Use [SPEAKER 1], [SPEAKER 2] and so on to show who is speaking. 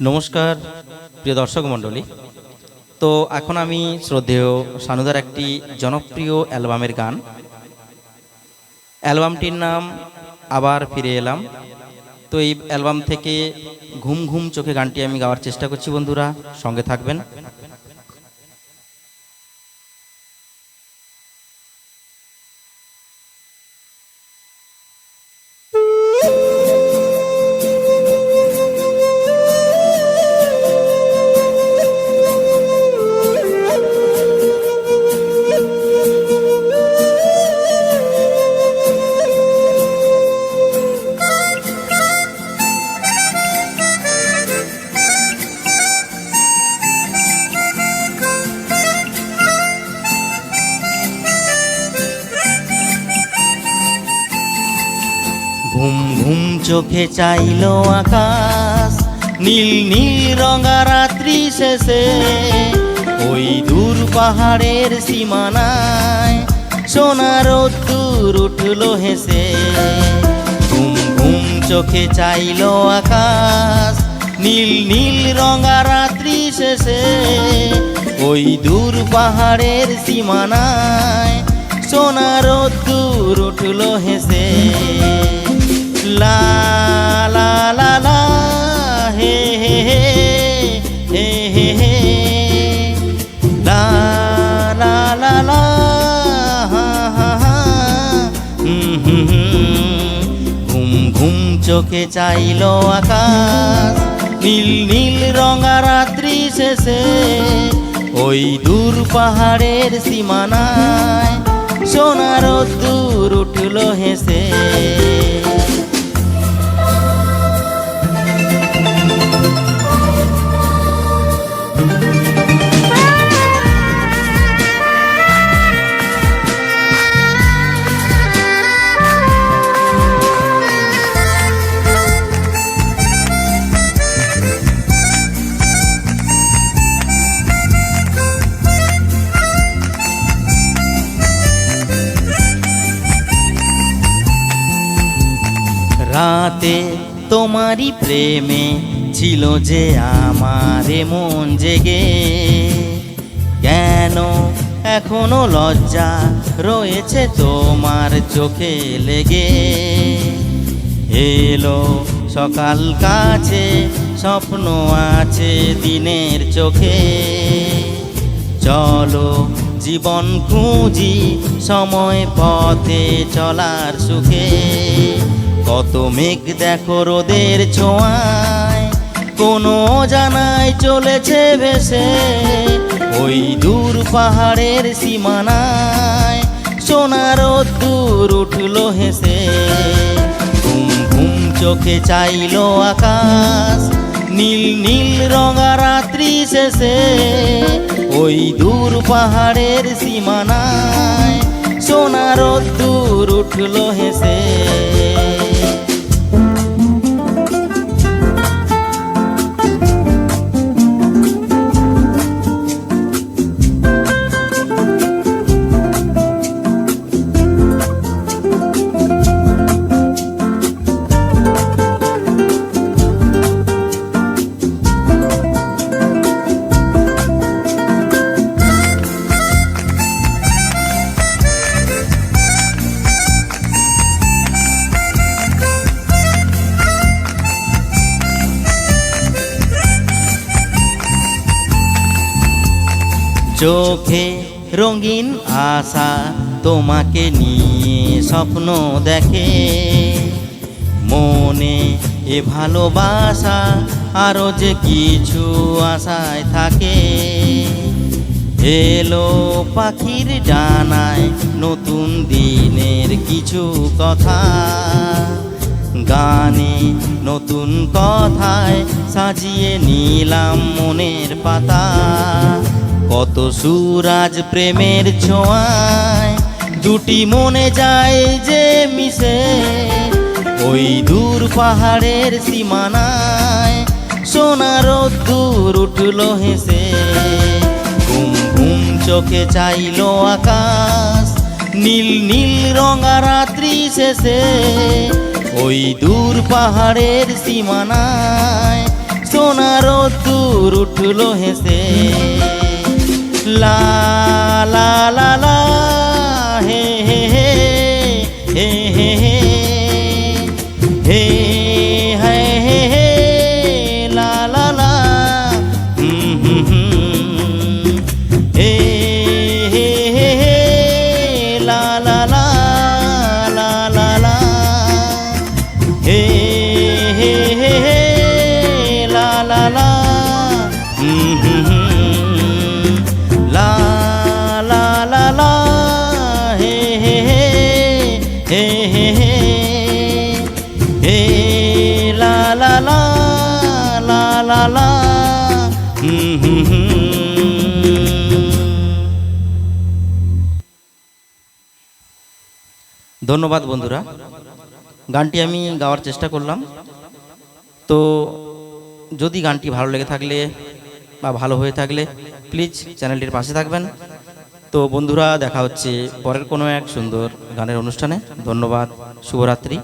[SPEAKER 1] নমস্কার প্রিয় দর্শক মণ্ডলী। তো এখন আমি শ্রদ্ধেয় সানুদার একটি জনপ্রিয় অ্যালবামের গান, অ্যালবামটির নাম আবার ফিরে এলাম। তো এই অ্যালবাম থেকে ঘুম ঘুম চোখে গানটি আমি গাওয়ার চেষ্টা করছি। বন্ধুরা সঙ্গে থাকবেন। ঘুম ঘুম চোখে চাইল আকাশ, নীল নীল রঙা রাত্রি শেষে ওই দূর পাহাড়ের সীমানায় সোনার রোদ্দুর উঠল হেসে। ঘুম ঘুম চোখে চাইল আকাশ, নীল নীল রঙা রাত্রি শেষে ওই দূর পাহাড়ের সীমানায় সোনার রোদ্দুর উঠল হেসে। লা লা লা লা হে হে হে হে হে লা লা লা লা হা হা হা ঘুম ঘুম চোখে চাইল আকাশ, নীল নীল রঙা রাত্রি শেষে ওই দূর পাহাড়ের সীমানায় সোনার রোদ্দুর উঠল হেসে। রাতে তোমারই প্রেমে ছিল যে আমারে মন জেগে, কেন এখনো লজ্জা রয়েছে তোমার চোখে লেগে। এলো সকাল কাছে, স্বপ্ন আছে দিনের চোখে, চলো জীবন খুঁজি সময় পথে চলার সুখে। কত মেঘ দেখো রোদের ছোঁয়ায়, কোনো জানায় চলেছে ভেসে ওই দূর পাহাড়ের সীমানায় সোনার রোদ্দুর উঠল হেসে। ঘুম ঘুম চোখে চাইল আকাশ, নীল নীল রঙা রাত্রি শেষে ওই দূর পাহাড়ের সীমানায় সোনার রোদ্দুর উঠল হেসে। চোখে রঙিন আশা তোমাকে নিয়ে স্বপ্ন দেখে, মনে এ ভালোবাসা আরো যে কিছু আশায় থাকে। এলো পাখির ডানায় নতুন দিনের কিছু কথা, গানে নতুন কথায় সাজিয়ে নিলাম মনের পাতা। কত সুরাজ প্রেমের ছোঁয়ায় দুটি মনে যায় যে মিশে ওই দূর পাহাড়ের সীমানায় সোনার রোদ্দুর উঠল হেসে। ঘুম ঘুম চোখে চাইল আকাশ, নীল নীল রঙা রাত্রি শেষে ওই দূর পাহাড়ের সীমানায় সোনার দূর উঠলো হেসে লা লা লা লা হে হে হে হে হে হে হে হে হে হে লা লা লা হে হে হে হে লা লা লা লা লা লা হে হে হে হে লা লা লা লা লা লা লা হে হে হে হে হে হে হে লা লা লা লা লা লা ধন্যবাদ বন্ধুরা। গানটি আমি গাওয়ার চেষ্টা করলাম। তো যদি গানটি ভালো লেগে থাকলে বা ভালো হয়ে থাকলে প্লিজ চ্যানেলটির পাশে থাকবেন। তো বন্ধুরা দেখা হচ্ছে পরের কোনো এক সুন্দর গানের অনুষ্ঠানে। ধন্যবাদ, শুভরাত্রি।